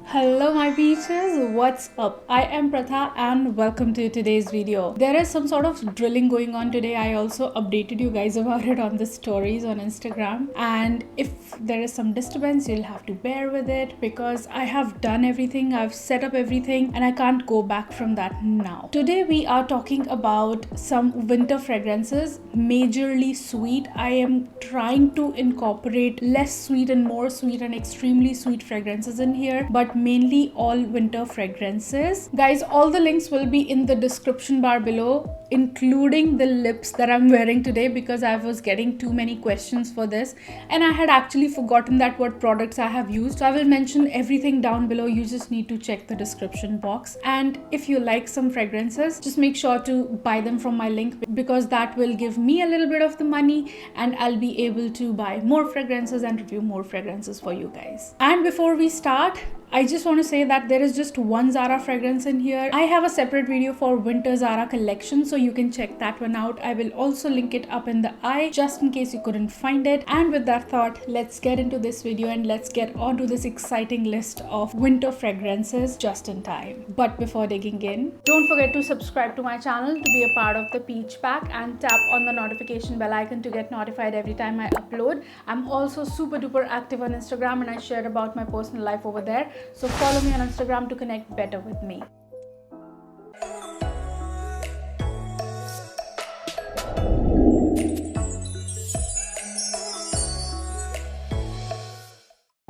Hello my peaches, what's up? I am Pratha and welcome to today's video. There is some sort of drilling going on today. I also updated you guys about it on the stories on Instagram, and if there is some disturbance you'll have to bear with it because I have done everything, I've set up everything and I can't go back from that now. Today we are talking about some winter fragrances, majorly sweet. I am trying to incorporate less sweet and more sweet and extremely sweet fragrances in here, but mainly all winter fragrances. Guys, all the links will be in the description bar below, including the lips that I'm wearing today because I was getting too many questions for this and I had actually forgotten that what products I have used. So I will mention everything down below. You just need to check the description box, and if you like some fragrances, just make sure to buy them from my link because that will give me a little bit of the money and I'll be able to buy more fragrances and review more fragrances for you guys. And before we start, I just want to say that there is just one Zara fragrance in here. I have a separate video for winter Zara collection, so you can check that one out. I will also link it up in the eye just in case you couldn't find it. And with that thought, let's get into this video and let's get on to this exciting list of winter fragrances just in time. But before digging in, don't forget to subscribe to my channel to be a part of the Peach Pack and tap on the notification bell icon to get notified every time I upload. I'm also super duper active on Instagram and I share about my personal life over there. So follow me on Instagram to connect better with me.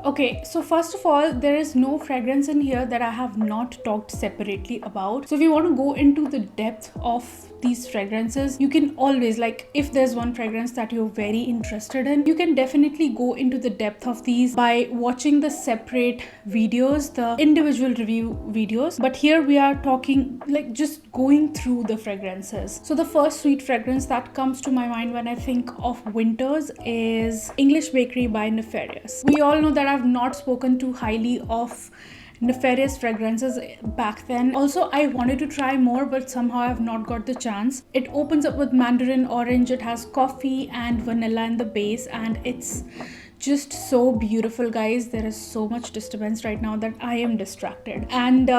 Okay, so first of all, there is no fragrance in here that I have not talked separately about. So if you want to go into the depth of these fragrances, you can always, like, if there's one fragrance that you're very interested in, you can definitely go into the depth of these by watching the separate videos, the individual review videos. But here we are talking like just going through the fragrances. So the first sweet fragrance that comes to my mind when I think of winters is English Bakery by Nefarious. We all know that I've not spoken too highly of Nefarious fragrances back then. Also, I wanted to try more, but somehow I've not got the chance. It opens up with mandarin orange. It has coffee and vanilla in the base, and it's just so beautiful, guys. There is so much disturbance right now that I am distracted, and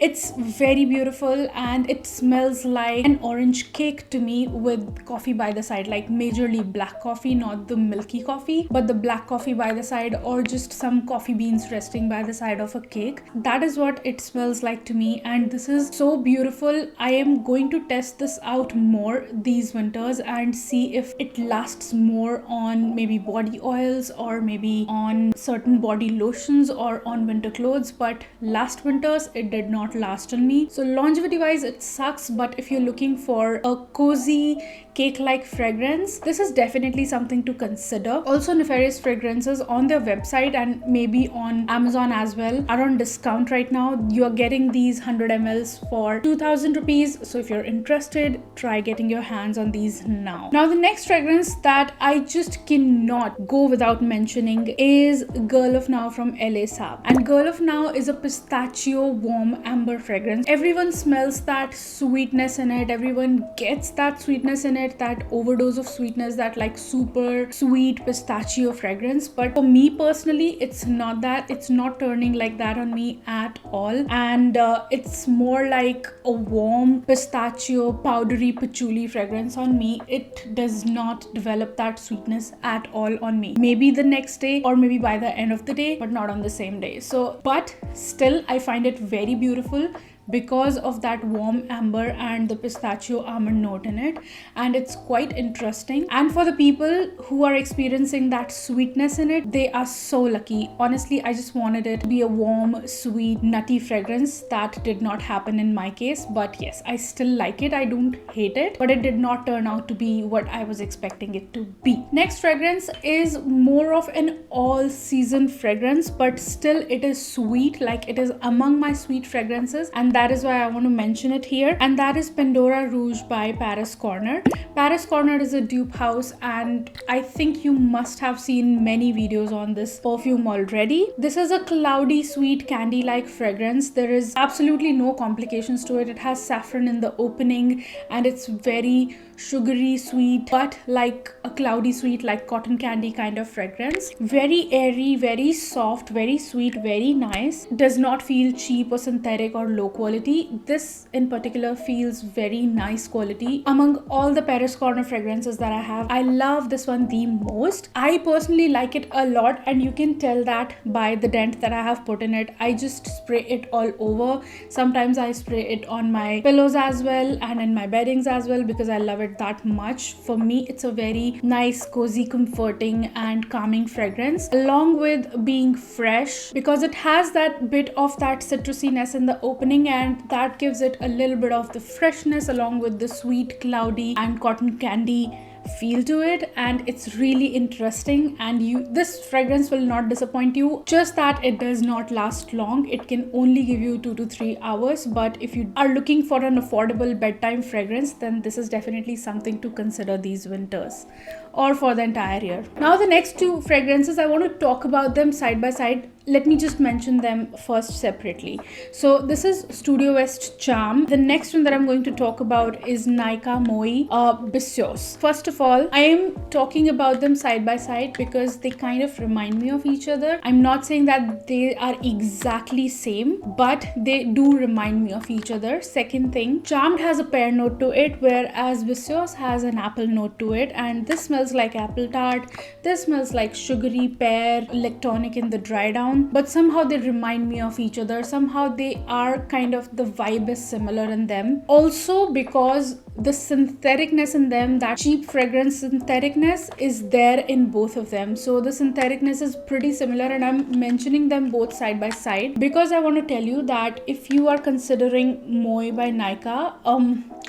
it's very beautiful and it smells like an orange cake to me with coffee by the side, like majorly black coffee, not the milky coffee, but the black coffee by the side, or just some coffee beans resting by the side of a cake. That is what it smells like to me, and this is so beautiful. I am going to test this out more these winters and see if it lasts more on maybe body oils or maybe on certain body lotions or on winter clothes, but last winters it did not last on me. So longevity wise it sucks, but if you're looking for a cozy cake-like fragrance, this is definitely something to consider. Also, Nefarious fragrances on their website and maybe on Amazon as well are on discount right now. You are getting these 100 mls for 2000 rupees. So if you're interested, try getting your hands on these now. Now the next fragrance that I just cannot go without mentioning is Girl of Now from LA Sab. And Girl of Now is a pistachio warm amber fragrance. Everyone smells that sweetness in it. Everyone gets that sweetness in it, that overdose of sweetness, that like super sweet pistachio fragrance. But for me personally, it's not that. It's not turning like that on me at all. And it's more like a warm pistachio powdery patchouli fragrance on me. It does not develop that sweetness at all on me. Maybe the next day or maybe by the end of the day, but not on the same day. So, but still I find it very beautiful because of that warm amber and the pistachio almond note in it, and it's quite interesting. And for the people who are experiencing that sweetness in it, they are so lucky. Honestly, I just wanted it to be a warm, sweet, nutty fragrance. That did not happen in my case, but yes, I still like it. I don't hate it, but it did not turn out to be what I was expecting it to be. Next fragrance is more of an all-season fragrance, but still it is sweet, like it is among my sweet fragrances, and that is why I want to mention it here, and that is Pandora Rouge by Paris Corner. Paris Corner is a dupe house, and I think you must have seen many videos on this perfume already. This is a cloudy, sweet, candy-like fragrance. There is absolutely no complications to it. It has saffron in the opening, and it's very sugary sweet, but like a cloudy sweet, like cotton candy kind of fragrance. Very airy, very soft, very sweet, very nice. Does not feel cheap or synthetic or low quality. This in particular feels very nice quality. Among all the Paris Corner fragrances that I have, I love this one the most. I personally like it a lot, and you can tell that by the dent that I have put in it. I just spray it all over. Sometimes I spray it on my pillows as well and in my beddings as well, because I love it that much. For me, it's a very nice, cozy, comforting and calming fragrance, along with being fresh, because it has that bit of that citrusiness in the opening, and that gives it a little bit of the freshness along with the sweet, cloudy and cotton candy feel to it. And it's really interesting, and this fragrance will not disappoint you. Just that it does not last long. It can only give you 2 to 3 hours, but if you are looking for an affordable bedtime fragrance, then this is definitely something to consider these winters or for the entire year. Now the next two fragrances, I want to talk about them side by side. Let me just mention them first separately. So this is Studious Charm. The next one that I'm going to talk about is Nika Moi Bisous. First of all, I am talking about them side by side because they kind of remind me of each other. I'm not saying that they are exactly same, but they do remind me of each other. Second thing, Charmed has a pear note to it, whereas Bisous has an apple note to it, and this smells like apple tart. This smells like sugary pear, lactonic in the dry down, but somehow they remind me of each other. Somehow they are kind of, the vibe is similar in them. Also because the syntheticness in them, that cheap fragrance syntheticness is there in both of them. So the syntheticness is pretty similar, and I'm mentioning them both side by side because I want to tell you that if you are considering Moi by Nika,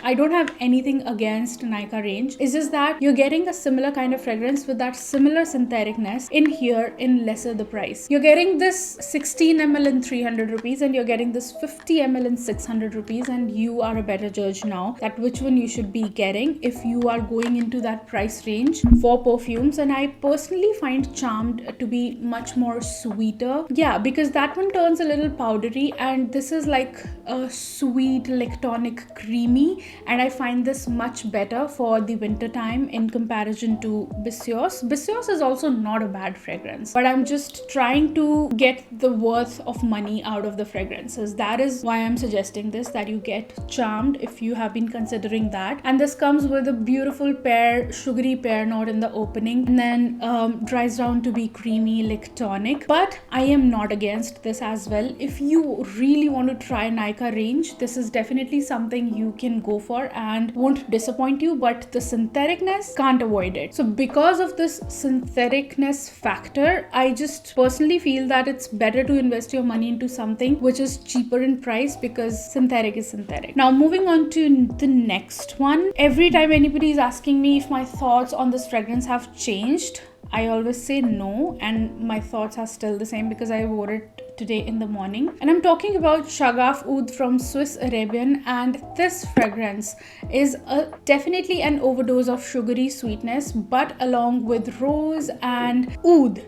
I don't have anything against Nika range. It's just that you're getting a similar kind of fragrance with that similar syntheticness in here in lesser the price. You're getting this 16 ml in 300 rupees and you're getting this 50 ml in 600 rupees, and you are a better judge now that which one you should be getting if you are going into that price range for perfumes. And I personally find Charmed to be much more sweeter, yeah, because that one turns a little powdery and this is like a sweet lactonic creamy, and I find this much better for the winter time in comparison to Bisous. Bisous is also not a bad fragrance, but I'm just trying to get the worth of money out of the fragrances. That is why I'm suggesting this, that you get Charmed if you have been considering that. And this comes with a beautiful pear, sugary pear note in the opening, and then dries down to be creamy lactonic. But I am not against this as well. If you really want to try Nika range, this is definitely something you can go for and won't disappoint you, but the syntheticness, can't avoid it. So because of this syntheticness factor, I just personally feel that it's better to invest your money into something which is cheaper in price, because synthetic is synthetic. Now moving on to the next one. Every time anybody is asking me if my thoughts on this fragrance have changed, I always say no, and my thoughts are still the same because I wore it today in the morning. And I'm talking about Chagaf Oud from Swiss Arabian, and this fragrance is definitely an overdose of sugary sweetness, but along with rose and oud.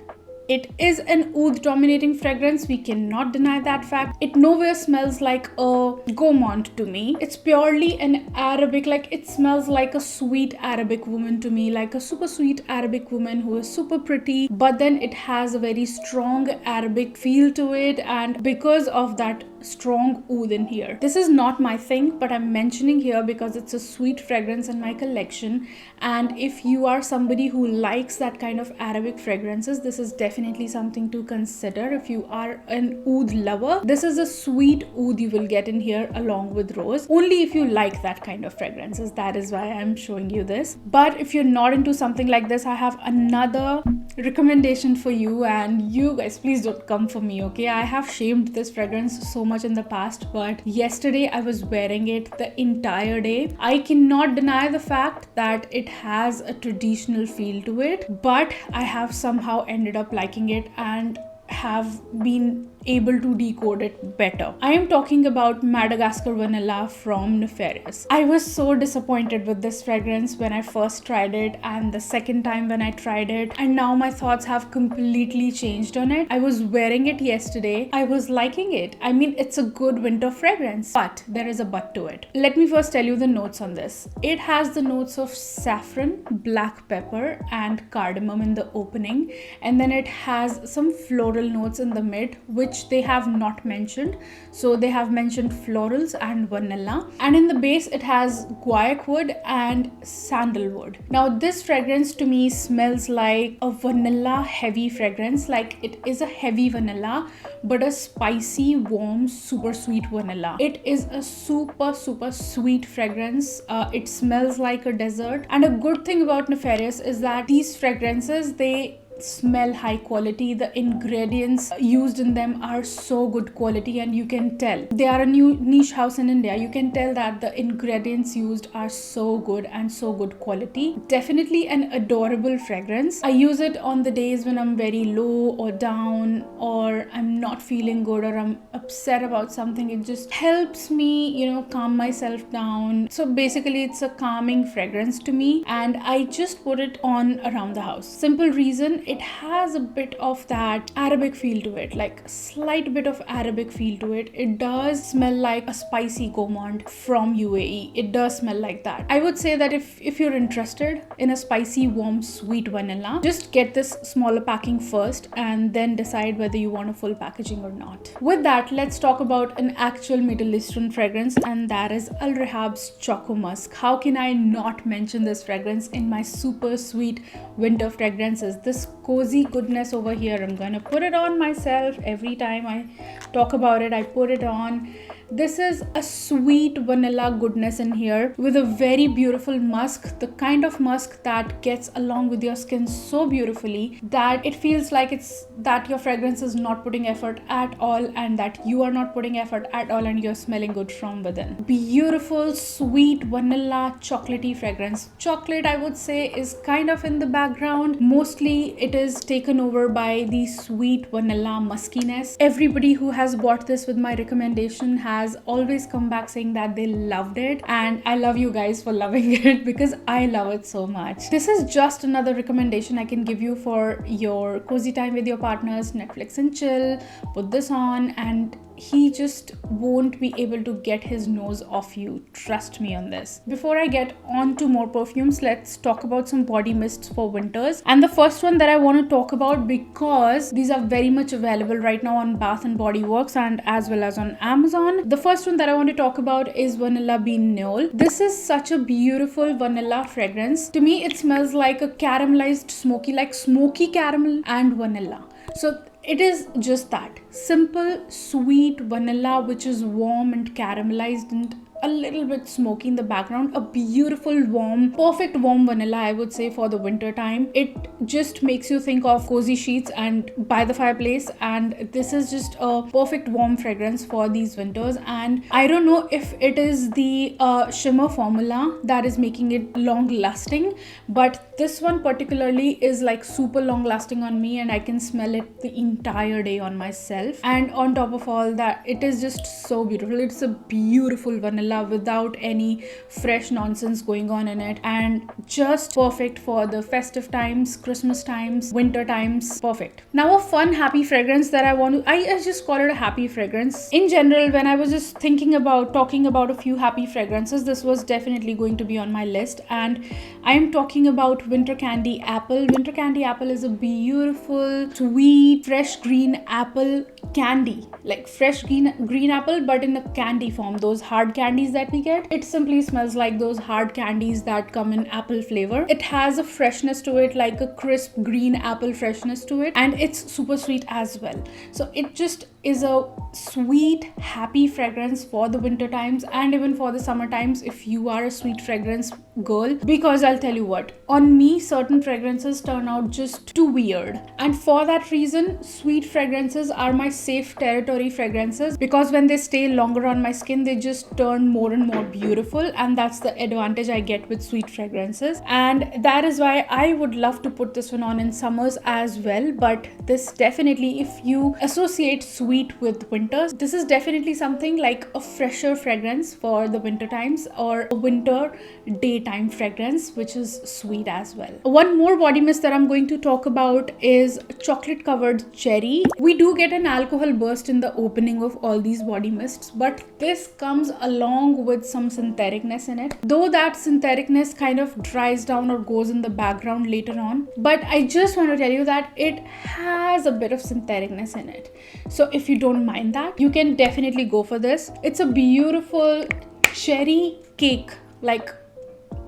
It is an oud dominating fragrance, we cannot deny that fact. It nowhere smells like a gourmand to me. It's purely an Arabic, like it smells like a sweet Arabic woman to me, like a super sweet Arabic woman who is super pretty, but then it has a very strong Arabic feel to it, and because of that strong oud in here. This is not my thing, but I'm mentioning here because it's a sweet fragrance in my collection, and if you are somebody who likes that kind of Arabic fragrances, this is definitely something to consider. If you are an oud lover, this is a sweet oud you will get in here along with rose, only if you like that kind of fragrances. That is why I'm showing you this. But if you're not into something like this, I have another recommendation for you, and you guys please don't come for me, okay? I have shamed this fragrance so much in the past, but yesterday I was wearing it the entire day. I cannot deny the fact that it has a traditional feel to it, but I have somehow ended up liking it and have been able to decode it better. I am talking about Madagascar Vanilla from Nefarious. I was so disappointed with this fragrance when I first tried it and the second time when I tried it, and now my thoughts have completely changed on it. I was wearing it yesterday. I was liking it. I mean, it's a good winter fragrance, but there is a but to it. Let me first tell you the notes on this. It has the notes of saffron, black pepper and cardamom in the opening, and then it has some floral notes in the mid, which they have not mentioned. So they have mentioned florals and vanilla, and in the base it has guaiac wood and sandalwood. Now this fragrance to me smells like a vanilla heavy fragrance. Like, it is a heavy vanilla but a spicy, warm, super sweet vanilla. It is a super sweet fragrance. It smells like a dessert, and a good thing about Nefarious is that these fragrances, they smell high quality. The ingredients used in them are so good quality, and you can tell they are a new niche house in India. You can tell that the ingredients used are so good and so good quality. Definitely an adorable fragrance. I use it on the days when I'm very low or down, or I'm not feeling good, or I'm upset about something. It just helps me, calm myself down. So basically it's a calming fragrance to me, and I just put it on around the house. Simple reason, it has a bit of that Arabic feel to it, like a slight bit of Arabic feel to it. It does smell like a spicy gourmand from UAE. It does smell like that. I would say that if you're interested in a spicy, warm, sweet vanilla, just get this smaller packing first and then decide whether you want a full packaging or not. With that, let's talk about an actual Middle Eastern fragrance, and that is Al Rahab's Choco Musk. How can I not mention this fragrance in my super sweet winter fragrances? This cozy goodness over here, I'm gonna put it on myself every time I talk about it. I put it on. This is a sweet vanilla goodness in here with a very beautiful musk, the kind of musk that gets along with your skin so beautifully that it feels like it's that your fragrance is not putting effort at all, and that you are not putting effort at all, and you're smelling good from within. Beautiful, sweet, vanilla, chocolatey fragrance. Chocolate, I would say, is kind of in the background. Mostly it is taken over by the sweet vanilla muskiness. Everybody who has bought this with my recommendation has always come back saying that they loved it, and I love you guys for loving it because I love it so much. This is just another recommendation I can give you for your cozy time with your partners, Netflix and chill. Put this on and he just won't be able to get his nose off you. Trust me on this. Before I get on to more perfumes, let's talk about some body mists for winters. And the first one that I want to talk about, because these are very much available right now on Bath&Body Works and as well as on Amazon. The first one that I want to talk about is Vanilla Bean Noodle. This is such a beautiful vanilla fragrance. To me, it smells like a caramelized smoky, like smoky caramel and vanilla. So it is just that simple, sweet vanilla, which is warm and caramelized and a little bit smoky in the background. A beautiful, warm, perfect warm vanilla, I would say, for the winter time. It just makes you think of cozy sheets and by the fireplace, and this is just a perfect warm fragrance for these winters. And I don't know if it is the shimmer formula that is making it long lasting, but this one particularly is like super long lasting on me, and I can smell it the entire day on myself. And on top of all that, it is just so beautiful. It's a beautiful vanilla without any fresh nonsense going on in it, and just perfect for the festive times, Christmas times, winter times. Perfect. Now a fun, happy fragrance that I just call it a happy fragrance. In general, when I was just thinking about talking about a few happy fragrances, this was definitely going to be on my list, and I am talking about Winter Candy Apple. Winter Candy Apple is a beautiful, sweet, fresh green apple candy, like fresh green apple but in a candy form. Those hard candies that we get, it simply smells like those hard candies that come in apple flavor. It has a freshness to it, like a crisp green apple freshness to it, and it's super sweet as well. So it just is a sweet, happy fragrance for the winter times and even for the summer times if you are a sweet fragrance girl. Because I'll tell you what, on me certain fragrances turn out just too weird, and for that reason sweet fragrances are my safe territory fragrances, because when they stay longer on my skin they just turn more and more beautiful, and that's the advantage I get with sweet fragrances. And that is why I would love to put this one on in summers as well. But this definitely, if you associate sweet sweet with winters. This is definitely something like a fresher fragrance for the winter times, or a winter daytime fragrance, which is sweet as well. One more body mist that I'm going to talk about is chocolate covered cherry. We do get an alcohol burst in the opening of all these body mists, but this comes along with some syntheticness in it, though that syntheticness kind of dries down or goes in the background later on. But I just want to tell you that it has a bit of syntheticness in it, so if you don't mind that, you can definitely go for this. It's a beautiful cherry cake, like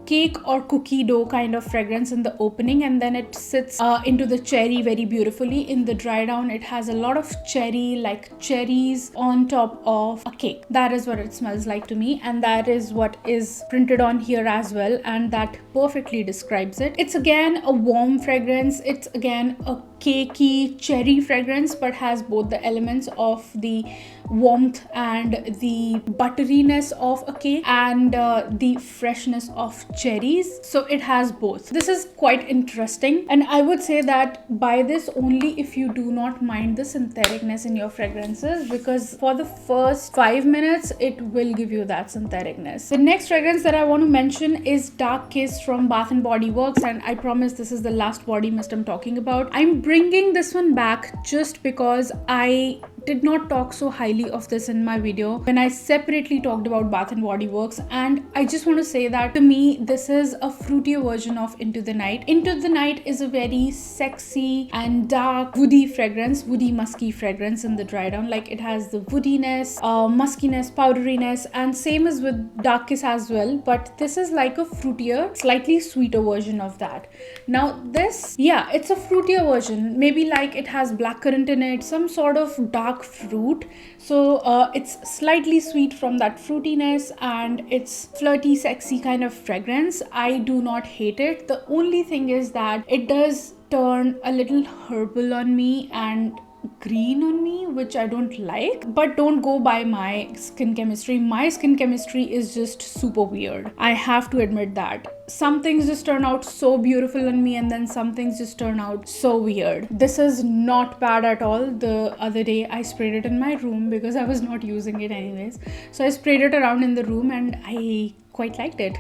cake or cookie dough kind of fragrance in the opening, and then it sits into the cherry very beautifully. In the dry down, it has a lot of cherry, like cherries on top of a cake. That is what it smells like to me, and that is what is printed on here as well, and that perfectly describes it. It's again a warm fragrance. It's again a cakey cherry fragrance, but has both the elements of the warmth and the butteriness of a cake and the freshness of cherries. So it has both. This is quite interesting, and I would say that buy this only if you do not mind the syntheticness in your fragrances, because for the first 5 minutes it will give you that syntheticness. The next fragrance that I want to mention is Dark Kiss from Bath&Body Works, and I promise this is the last body mist I'm talking about. I'm bringing this one back just because I did not talk so highly of this in my video when I separately talked about Bath&Body Works, and I just want to say that to me this is a fruitier version of Into the Night. Into the Night is a very sexy and dark woody fragrance, woody musky fragrance in the dry down. Like it has the woodiness, muskiness, powderiness, and same as with Dark Kiss as well, but this is like a fruitier, slightly sweeter version of that. Now this, yeah, it's a fruitier version, maybe like it has blackcurrant in it, some sort of dark fruit, so it's slightly sweet from that fruitiness, and it's flirty, sexy kind of fragrance. I do not hate it. The only thing is that it does turn a little herbal on me and green on me, which I don't like. But don't go by my skin chemistry. My skin chemistry is just super weird, I have to admit that. Some things just turn out so beautiful on me, and then some things just turn out so weird. This is not bad at all. The other day I sprayed it in my room because I was not using it anyways, so I sprayed it around in the room and I quite liked it.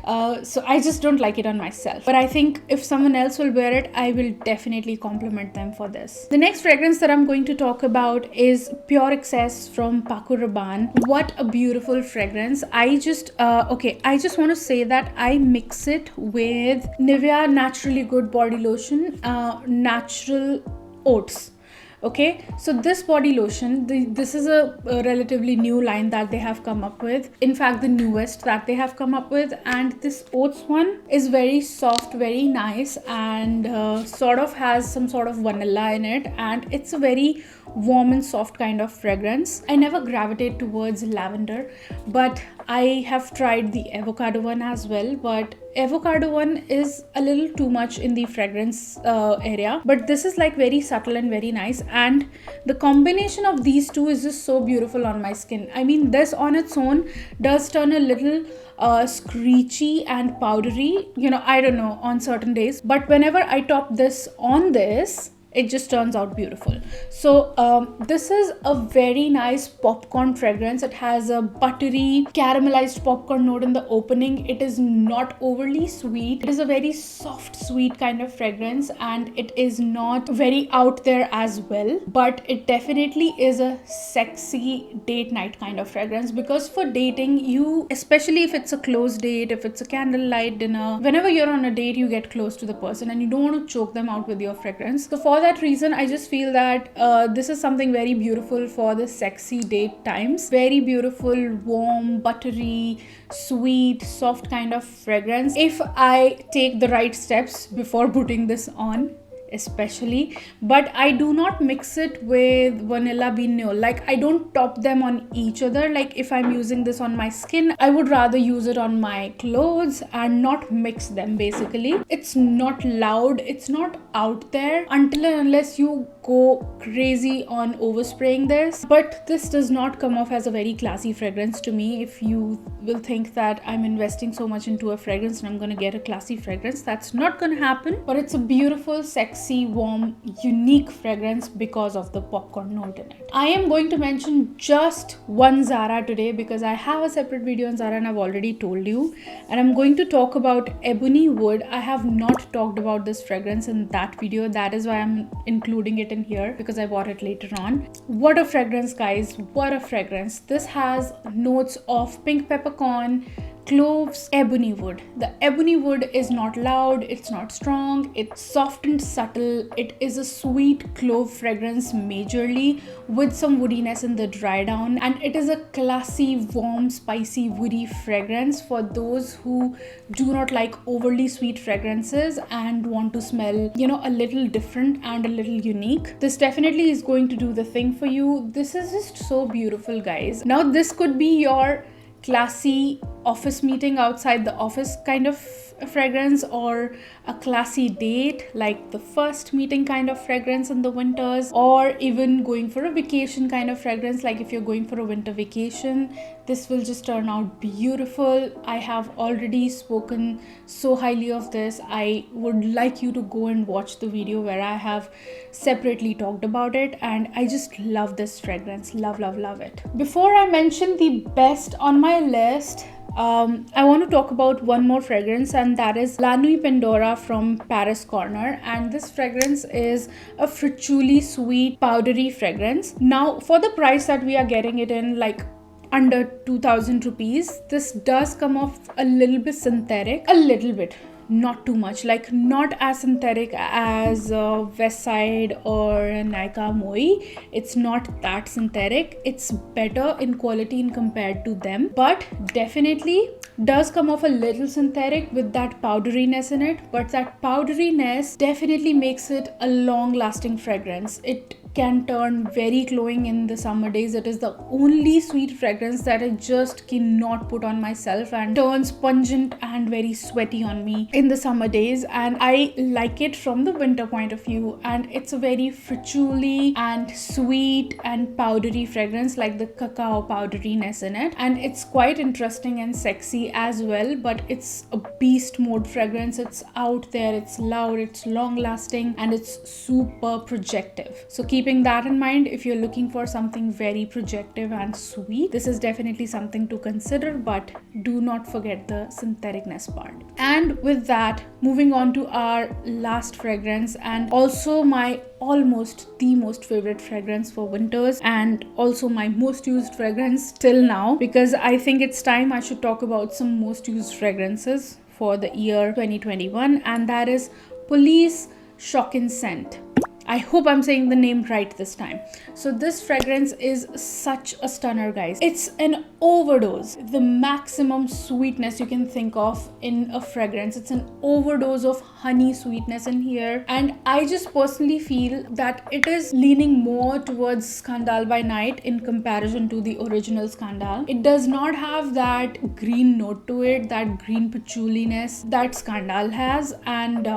So I just don't like it on myself, but I think if someone else will wear it, I will definitely compliment them for this. The next fragrance that I'm going to talk about is Pure Excess from Paco Rabanne. What a beautiful fragrance. I just want to say that I mix it with Nivea Naturally Good body lotion, natural oats. Okay, so this body lotion, this is a relatively new line that they have come up with. In fact, the newest that they have come up with. And this oats one is very soft, very nice, and sort of has some sort of vanilla in it. And it's a very warm and soft kind of fragrance. I never gravitate towards lavender, but I have tried the avocado one as well, but avocado one is a little too much in the fragrance area, but this is like very subtle and very nice, and the combination of these two is just so beautiful on my skin. I mean, this on its own does turn a little screechy and powdery, you know, I don't know, on certain days, but whenever I top this on this, it just turns out beautiful. So this is a very nice popcorn fragrance. It has a buttery caramelized popcorn note in the opening. It is not overly sweet. It is a very soft sweet kind of fragrance, and it is not very out there as well, but it definitely is a sexy date night kind of fragrance, because for dating, you, especially if it's a close date, if it's a candlelight dinner, whenever you're on a date, you get close to the person and you don't want to choke them out with your fragrance. So for that reason, I just feel that this is something very beautiful for the sexy date times. Very beautiful, warm, buttery, sweet, soft kind of fragrance. If I take the right steps before putting this on, especially, but I do not mix it with vanilla bean neol. Like, I don't top them on each other. Like, if I'm using this on my skin, I would rather use it on my clothes and not mix them. Basically, it's not loud, it's not out there until and unless you go crazy on overspraying this. But this does not come off as a very classy fragrance to me. If you will think that I'm investing so much into a fragrance and I'm gonna get a classy fragrance, that's not gonna happen. But it's a beautiful, sexy classy, warm, unique fragrance because of the popcorn note in it. I am going to mention just one Zara today because I have a separate video on Zara and I've already told you. And I'm going to talk about Ebony Wood. I have not talked about this fragrance in that video. That is why I'm including it in here because I bought it later on. What a fragrance, guys. What a fragrance. This has notes of pink peppercorn, cloves, ebony wood. The ebony wood is not loud, it's not strong, it's soft and subtle. It is a sweet clove fragrance majorly with some woodiness in the dry down, and it is a classy, warm, spicy, woody fragrance for those who do not like overly sweet fragrances and want to smell, you know, a little different and a little unique. This definitely is going to do the thing for you. This is just so beautiful, guys. Now this could be your classy office meeting outside the office kind of fragrance, or a classy date like the first meeting kind of fragrance in the winters, or even going for a vacation kind of fragrance. Like if you're going for a winter vacation, this will just turn out beautiful. I have already spoken so highly of this. I would like you to go and watch the video where I have separately talked about it, and I just love this fragrance. Love it. Before I mention the best on my list, I want to talk about one more fragrance, and that is Nuit Pandora from Paris Corner. And this fragrance is a fritually sweet powdery fragrance. Now for the price that we are getting it in, like under 2000 rupees, this does come off a little bit synthetic, a little bit, not too much, like not as synthetic as West Side or Nykaa Moi. It's not that synthetic. It's better in quality in compared to them, but definitely does come off a little synthetic with that powderiness in it. But that powderiness definitely makes it a long lasting fragrance. It can turn very glowing in the summer days. It is the only sweet fragrance that I just cannot put on myself and turns pungent and very sweaty on me in the summer days, and I like it from the winter point of view. And it's a very fritually and sweet and powdery fragrance, like the cacao powderiness in it, and it's quite interesting and sexy as well. But it's a beast mode fragrance. It's out there, it's loud, it's long lasting, and it's super projective. So keeping that in mind, if you're looking for something very projective and sweet, this is definitely something to consider, but do not forget the syntheticness part. And with that, moving on to our last fragrance, and also my almost the most favorite fragrance for winters, and also my most used fragrance till now, because I think it's time I should talk about some most used fragrances for the year 2021, and that is Police Shocking Scent. I hope I'm saying the name right this time. So this fragrance is such a stunner, guys. It's an overdose, the maximum sweetness you can think of in a fragrance. It's an overdose of honey sweetness in here, and I just personally feel that it is leaning more towards Scandal by Night in comparison to the original Scandal. It does not have that green note to it, that green patchouliness that Scandal has, and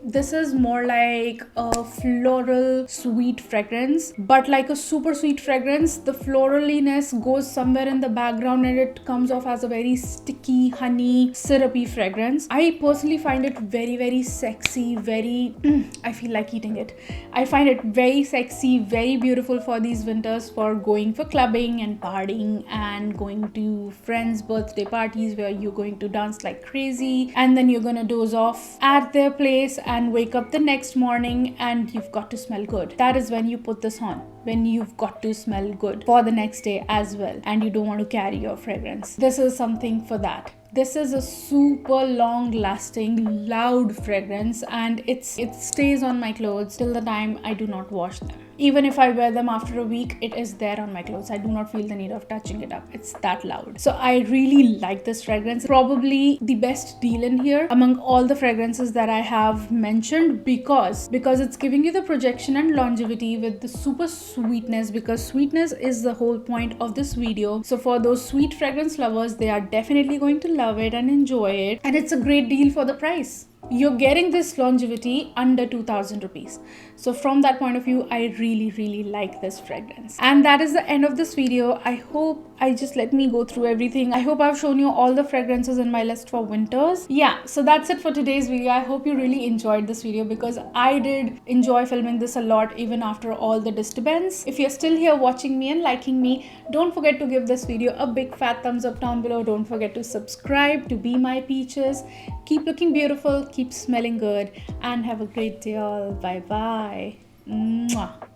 this is more like a floral sweet fragrance, but like a super sweet fragrance. The floraliness goes somewhere in the background and it comes off as a very sticky, honey, syrupy fragrance. I personally find it very sexy, very I feel like eating it. I find it very sexy, very beautiful for these winters, for going for clubbing and partying and going to friends' birthday parties where you're going to dance like crazy, and then you're gonna doze off at their place and wake up the next morning and you've got to smell good. That is when you put this on, when you've got to smell good for the next day as well, and you don't want to carry your fragrance. This is something for that. This is a super long lasting, loud fragrance, and it stays on my clothes till the time I do not wash them. Even if I wear them after a week, it is there on my clothes. I do not feel the need of touching it up. It's that loud. So I really like this fragrance. Probably the best deal in here among all the fragrances that I have mentioned, because it's giving you the projection and longevity with the super sweetness, because sweetness is the whole point of this video. So for those sweet fragrance lovers, they are definitely going to love it and enjoy it, and it's a great deal for the price. you're getting this longevity under 2000 rupees. So from that point of view, I really like this fragrance. And that is the end of this video. I hope let me go through everything. I hope I've shown you all the fragrances in my list for winters. Yeah, so that's it for today's video. I hope you really enjoyed this video, because I did enjoy filming this a lot even after all the disturbance. If you're still here watching me and liking me, don't forget to give this video a big fat thumbs up down below. Don't forget to subscribe to be my peaches. Keep looking beautiful, keep smelling good, and have a great day all. Bye bye. Mwah.